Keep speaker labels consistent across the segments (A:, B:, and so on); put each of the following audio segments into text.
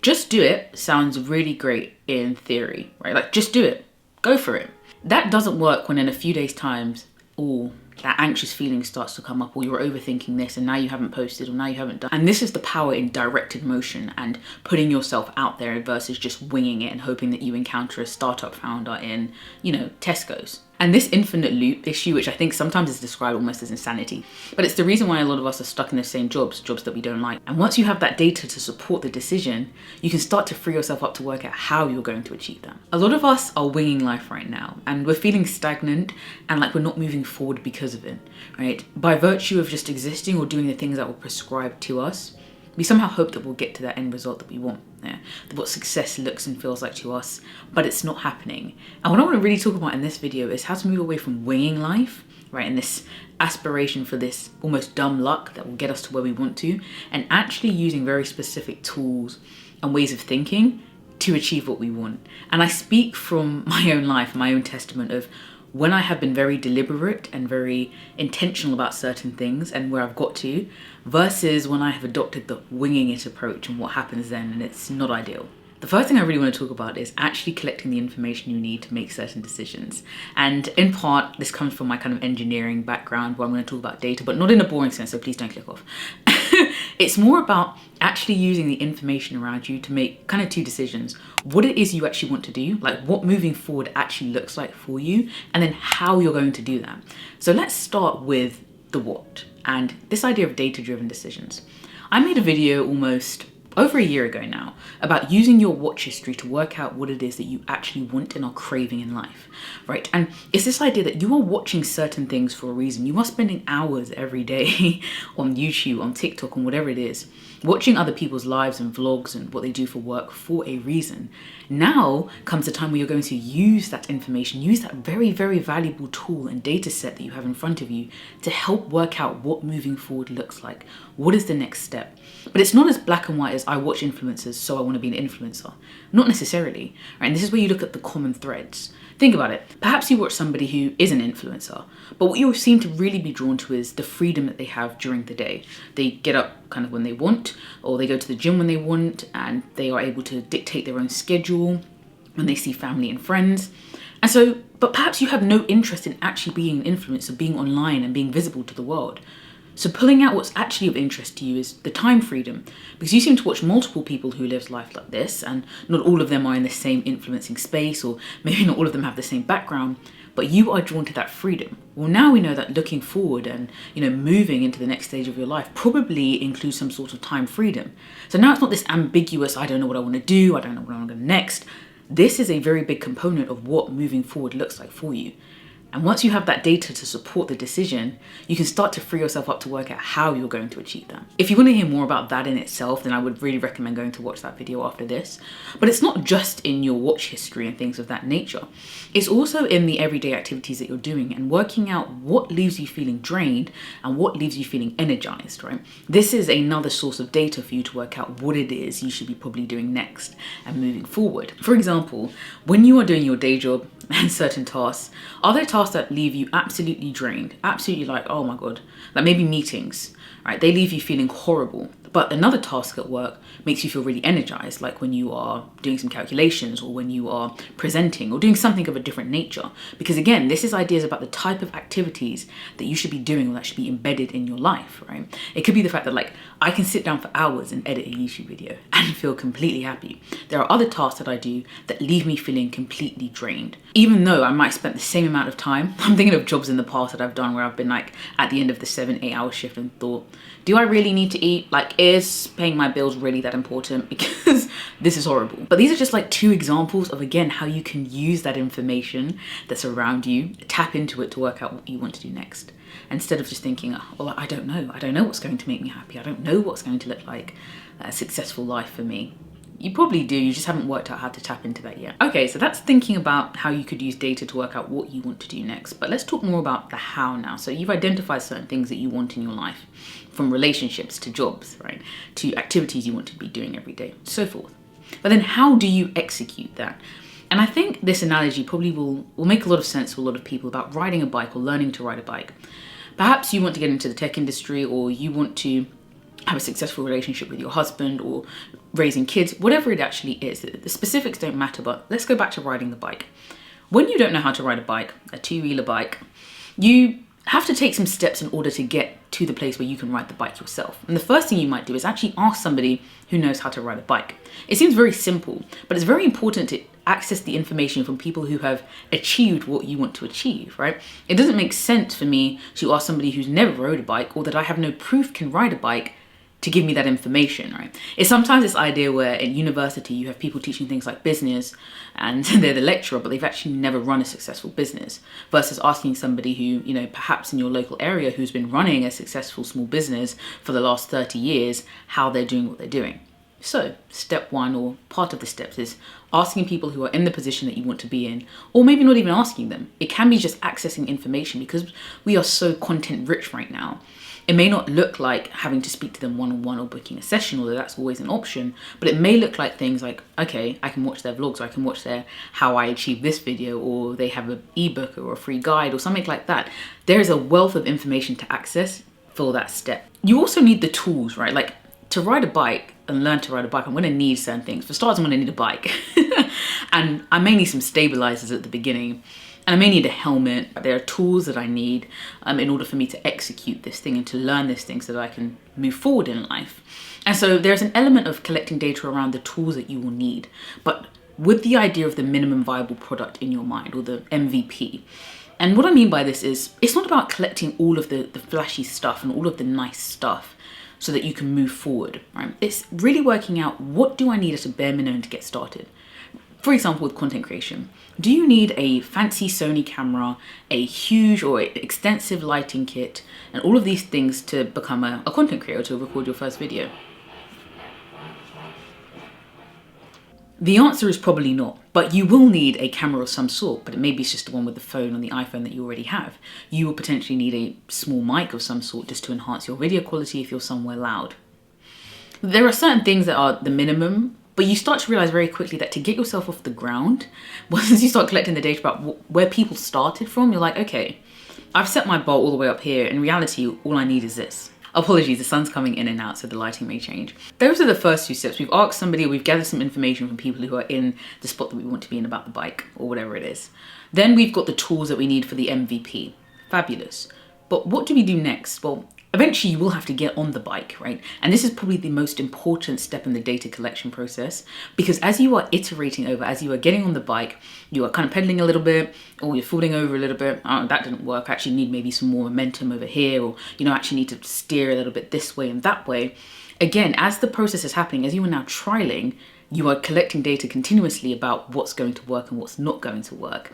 A: Just do it sounds really great in theory, right? Like, just do it, go for it. That doesn't work when in a few days' time, that anxious feeling starts to come up, or you're overthinking this and now you haven't posted, or now you haven't done. And this is the power in directed motion and putting yourself out there versus just winging it and hoping that you encounter a startup founder in, Tesco's. And this infinite loop issue, which I think sometimes is described almost as insanity, but it's the reason why a lot of us are stuck in the same jobs that we don't like. And once you have that data to support the decision, you can start to free yourself up to work out how you're going to achieve that. A lot of us are winging life right now, and we're feeling stagnant and like we're not moving forward because of it, right? By virtue of just existing or doing the things that were prescribed to us, we somehow hope that we'll get to that end result that we want, what success looks and feels like to us, but it's not happening. And what I want to really talk about in this video is how to move away from winging life, right, and this aspiration for this almost dumb luck that will get us to where we want to, and actually using very specific tools and ways of thinking to achieve what we want. And I speak from my own life, my own testament of when I have been very deliberate and very intentional about certain things and where I've got to, versus when I have adopted the winging it approach and what happens then, and it's not ideal. The first thing I really want to talk about is actually collecting the information you need to make certain decisions. And in part, this comes from my kind of engineering background where I'm going to talk about data, but not in a boring sense, so please don't click off. It's more about actually using the information around you to make kind of two decisions. What it is you actually want to do, like what moving forward actually looks like for you, and then how you're going to do that. So let's start with the what and this idea of data-driven decisions. I made a video almost over a year ago now about using your watch history to work out what it is that you actually want and are craving in life, right? And it's this idea that you are watching certain things for a reason. You are spending hours every day on YouTube, on TikTok, on whatever it is, watching other people's lives and vlogs and what they do for work for a reason. Now comes the time where you're going to use that information, use that very, very valuable tool and data set that you have in front of you to help work out what moving forward looks like. What is the next step? But it's not as black and white as I watch influencers, so I want to be an influencer. Not necessarily, right? And this is where you look at the common threads. Think about it. Perhaps you watch somebody who is an influencer, but what you seem to really be drawn to is the freedom that they have during the day. They get up kind of when they want, or they go to the gym when they want, and they are able to dictate their own schedule when they see family and friends. And so, but perhaps you have no interest in actually being an influencer, being online and being visible to the world. So pulling out what's actually of interest to you is the time freedom, because you seem to watch multiple people who live life like this, and not all of them are in the same influencing space, or maybe not all of them have the same background, but you are drawn to that freedom. Well, now we know that looking forward and, moving into the next stage of your life probably includes some sort of time freedom. So now it's not this ambiguous, I don't know what I want to do, I don't know what I want to do next. This is a very big component of what moving forward looks like for you. And once you have that data to support the decision, you can start to free yourself up to work out how you're going to achieve that. If you want to hear more about that in itself, then I would really recommend going to watch that video after this. But it's not just in your watch history and things of that nature. It's also in the everyday activities that you're doing and working out what leaves you feeling drained and what leaves you feeling energized, right? This is another source of data for you to work out what it is you should be probably doing next and moving forward. For example, when you are doing your day job and certain tasks, are there tasks that leave you absolutely drained, absolutely like, oh my God, like maybe meetings, right? They leave you feeling horrible. But another task at work makes you feel really energized, like when you are doing some calculations or when you are presenting or doing something of a different nature. Because again, this is ideas about the type of activities that you should be doing or that should be embedded in your life, right? It could be the fact that like, I can sit down for hours and edit a YouTube video and feel completely happy. There are other tasks that I do that leave me feeling completely drained. Even though I might spend the same amount of time, I'm thinking of jobs in the past that I've done where I've been like at the end of the 7-8 hour shift and thought, do I really need to eat? Like, is paying my bills really that important? Because this is horrible. But these are just like two examples of, again, how you can use that information that's around you, tap into it to work out what you want to do next. Instead of just thinking, oh, well, I don't know what's going to make me happy. I don't know what's going to look like a successful life for me. You probably do, you just haven't worked out how to tap into that yet. Okay, so that's thinking about how you could use data to work out what you want to do next. But let's talk more about the how now. So you've identified certain things that you want in your life, from relationships to jobs, right? To activities you want to be doing every day, so forth. But then how do you execute that? And I think this analogy probably will make a lot of sense to a lot of people about riding a bike or learning to ride a bike. Perhaps you want to get into the tech industry, or you want to have a successful relationship with your husband or raising kids, whatever it actually is. The specifics don't matter, but let's go back to riding the bike. When you don't know how to ride a bike, a two-wheeler bike, you have to take some steps in order to get to the place where you can ride the bike yourself. And the first thing you might do is actually ask somebody who knows how to ride a bike. It seems very simple, but it's very important to access the information from people who have achieved what you want to achieve, right? It doesn't make sense for me to ask somebody who's never rode a bike or that I have no proof can ride a bike to give me that information, right? It's sometimes this idea where in university you have people teaching things like business and they're the lecturer, but they've actually never run a successful business, versus asking somebody who, perhaps in your local area who's been running a successful small business for the last 30 years, how they're doing what they're doing. So step one, or part of the steps, is asking people who are in the position that you want to be in, or maybe not even asking them. It can be just accessing information, because we are so content rich right now. It may not look like having to speak to them one-on-one or booking a session, although that's always an option, but it may look like things like, okay, I can watch their vlogs, or I can watch their how I achieve this video, or they have an ebook or a free guide or something like that. There is a wealth of information to access for that step. You also need the tools, right? Like, to ride a bike and learn to ride a bike, I'm gonna need certain things. For starters, I'm gonna need a bike. And I may need some stabilizers at the beginning. And I may need a helmet. There are tools that I need in order for me to execute this thing and to learn this thing so that I can move forward in life. And so there's an element of collecting data around the tools that you will need, but with the idea of the minimum viable product in your mind, or the MVP. And what I mean by this is, it's not about collecting all of the flashy stuff and all of the nice stuff so that you can move forward, right? It's really working out, what do I need as a bare minimum to get started? For example, with content creation, do you need a fancy Sony camera, a huge or extensive lighting kit, and all of these things to become a content creator, to record your first video? The answer is probably not, but you will need a camera of some sort, but maybe it's just the one with the phone on the iPhone that you already have. You will potentially need a small mic of some sort just to enhance your video quality if you're somewhere loud. There are certain things that are the minimum, but you start to realize very quickly that to get yourself off the ground, once you start collecting the data about where people started from, you're like, okay, I've set my bar all the way up here. In reality, all I need is this. Apologies, the sun's coming in and out, so the lighting may change. Those are the first two steps. We've asked somebody, we've gathered some information from people who are in the spot that we want to be in about the bike, or whatever it is. Then we've got the tools that we need for the MVP. Fabulous. But what do we do next? Well, eventually you will have to get on the bike, right? And this is probably the most important step in the data collection process, because as you are iterating over, as you are getting on the bike, you are kind of pedaling a little bit, or you're falling over a little bit. Oh, that didn't work. I actually need maybe some more momentum over here, or, actually need to steer a little bit this way and that way. Again, as the process is happening, as you are now trialing, you are collecting data continuously about what's going to work and what's not going to work.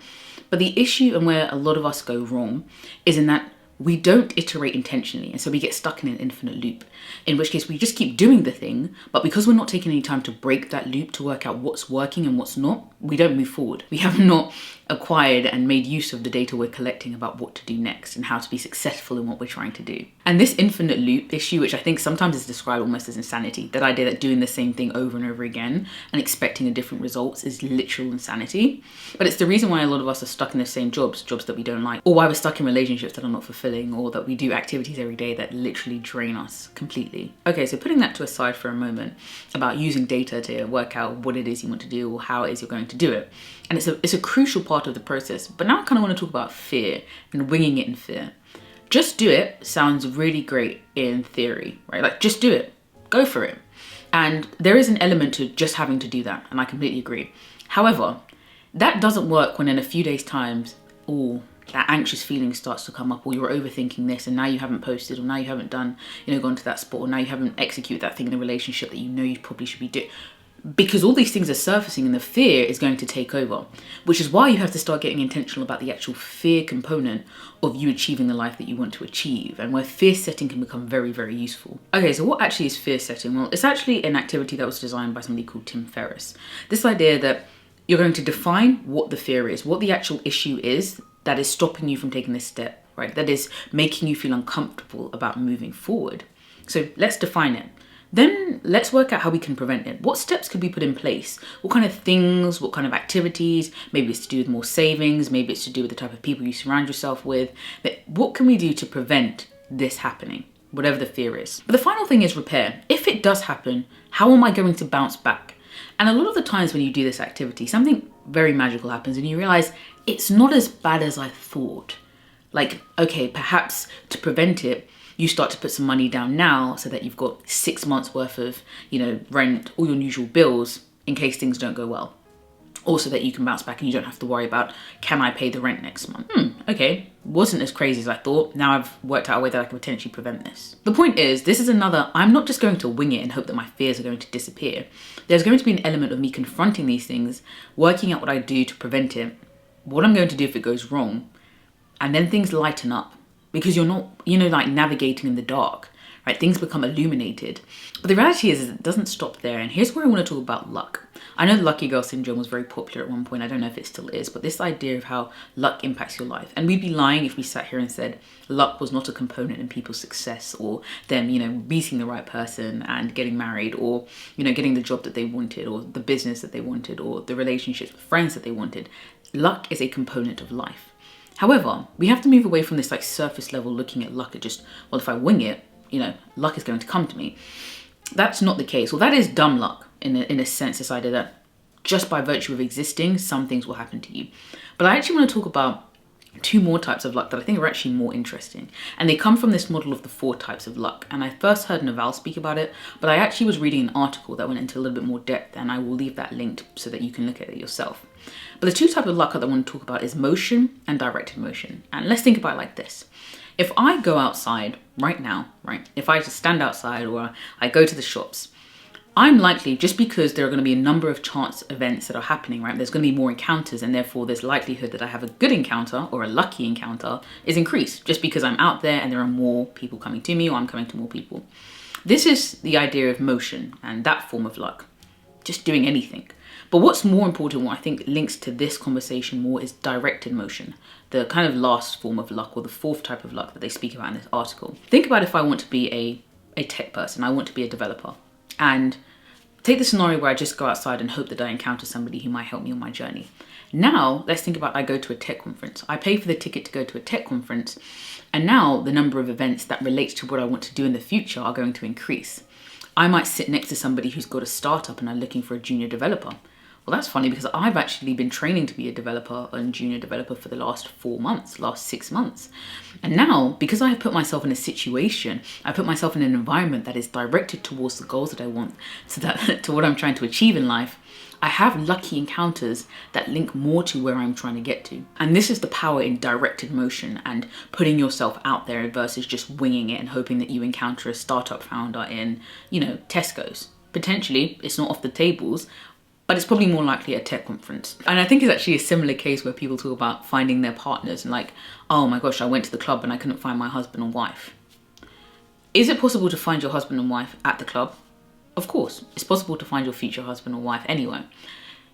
A: But the issue, and where a lot of us go wrong, is in that we don't iterate intentionally, and so we get stuck in an infinite loop, in which case we just keep doing the thing, but because we're not taking any time to break that loop to work out what's working and what's not, we don't move forward. We have not acquired and made use of the data we're collecting about what to do next and how to be successful in what we're trying to do. And this infinite loop issue, which I think sometimes is described almost as insanity, that idea that doing the same thing over and over again and expecting a different results, is literal insanity. But it's the reason why a lot of us are stuck in the same jobs that we don't like, or why we're stuck in relationships that are not fulfilling, or that we do activities every day that literally drain us completely. Okay, so putting that to aside for a moment, about using data to work out what it is you want to do or how it is you're going to do it. And it's a crucial part of the process. But now I kind of want to talk about fear and winging it in fear. Just do it sounds really great in theory, right? Like, just do it, go for it. And there is an element to just having to do that, and I completely agree. However, that doesn't work when in a few days' time, that anxious feeling starts to come up, or you're overthinking this, and now you haven't posted, or now you haven't done, gone to that spot, or now you haven't executed that thing in a relationship that you probably should be doing. Because all these things are surfacing and the fear is going to take over, which is why you have to start getting intentional about the actual fear component of you achieving the life that you want to achieve, and where fear setting can become very, very useful. Okay, so what actually is fear setting? Well, it's actually an activity that was designed by somebody called Tim Ferriss. This idea that you're going to define what the fear is, what the actual issue is that is stopping you from taking this step, right? That is making you feel uncomfortable about moving forward. So let's define it. Then let's work out how we can prevent it. What steps could we put in place? What kind of things, what kind of activities? Maybe it's to do with more savings, maybe it's to do with the type of people you surround yourself with. But what can we do to prevent this happening? whatever the fear is. But the final thing is repair. If it does happen, how am I going to bounce back? And a lot of the times when you do this activity, something very magical happens and you realize it's not as bad as I thought. Like, okay, perhaps to prevent it, you start to put some money down now so that you've got 6 months worth of, rent, all your usual bills in case things don't go well. Also that you can bounce back and you don't have to worry about, can I pay the rent next month? Okay, wasn't as crazy as I thought. Now I've worked out a way that I can potentially prevent this. The point is, this is another, I'm not just going to wing it and hope that my fears are going to disappear. There's going to be an element of me confronting these things, working out what I do to prevent it, what I'm going to do if it goes wrong, and then things lighten up. Because you're not, like navigating in the dark, right? Things become illuminated. But the reality is it doesn't stop there. And here's where I want to talk about luck. I know the lucky girl syndrome was very popular at one point. I don't know if it still is, but this idea of how luck impacts your life. And we'd be lying if we sat here and said luck was not a component in people's success, or them, meeting the right person and getting married, or, getting the job that they wanted, or the business that they wanted, or the relationships with friends that they wanted. Luck is a component of life. However, we have to move away from this like surface level looking at luck at just, well, if I wing it, luck is going to come to me. That's not the case. Well, that is dumb luck in a sense, this idea that just by virtue of existing, some things will happen to you. But I actually want to talk about 2 more types of luck that I think are actually more interesting. And they come from this model of the 4 types of luck. And I first heard Naval speak about it, but I actually was reading an article that went into a little bit more depth, and I will leave that linked so that you can look at it yourself. But the 2 types of luck that I want to talk about is motion and directed motion. And let's think about it like this. If I go outside right now, right? If I just stand outside or I go to the shops, I'm likely, just because there are going to be a number of chance events that are happening, right? There's going to be more encounters, and therefore this likelihood that I have a good encounter or a lucky encounter is increased just because I'm out there and there are more people coming to me, or I'm coming to more people. This is the idea of motion and that form of luck, just doing anything. But what's more important, what I think links to this conversation more, is directed motion, the kind of last form of luck, or the 4th type of luck that they speak about in this article. Think about if I want to be a tech person, I want to be a developer. And take the scenario where I just go outside and hope that I encounter somebody who might help me on my journey. Now, let's think about I go to a tech conference. I pay for the ticket to go to a tech conference, and now the number of events that relate to what I want to do in the future are going to increase. I might sit next to somebody who's got a startup and are looking for a junior developer. Well, that's funny because I've actually been training to be a developer and junior developer for the last 4 months, last 6 months. And now, because I have put myself in a situation, I put myself in an environment that is directed towards the goals that I want, so that to what I'm trying to achieve in life, I have lucky encounters that link more to where I'm trying to get to. And this is the power in directed motion and putting yourself out there versus just winging it and hoping that you encounter a startup founder in, Tesco's. Potentially, it's not off the tables, but it's probably more likely at a tech conference. And I think it's actually a similar case where people talk about finding their partners and like, oh my gosh, I went to the club and I couldn't find my husband or wife. Is it possible to find your husband and wife at the club? Of course, it's possible to find your future husband or wife anywhere.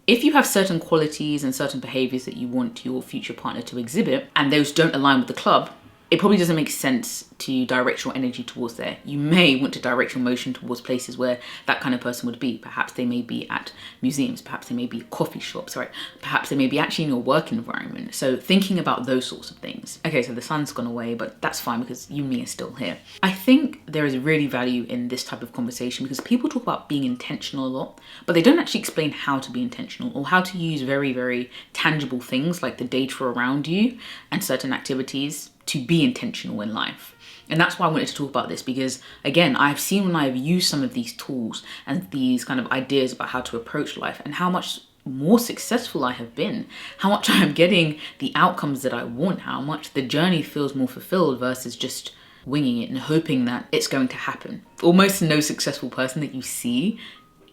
A: If you have certain qualities and certain behaviors that you want your future partner to exhibit, and those don't align with the club, it probably doesn't make sense to direct your energy towards there. You may want to direct your motion towards places where that kind of person would be. Perhaps they may be at museums, perhaps they may be at coffee shops, right? Perhaps they may be actually in your work environment. So thinking about those sorts of things. Okay, so the sun's gone away, but that's fine because you and me are still here. I think there is really value in this type of conversation because people talk about being intentional a lot, but they don't actually explain how to be intentional or how to use very, very tangible things like the data around you and certain activities to be intentional in life. And that's why I wanted to talk about this, because again, I've seen when I've used some of these tools and these kind of ideas about how to approach life and how much more successful I have been, how much I am getting the outcomes that I want, how much the journey feels more fulfilled versus just winging it and hoping that it's going to happen. Almost no successful person that you see,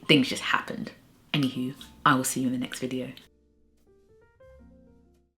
A: things just happened. Anywho, I will see you in the next video.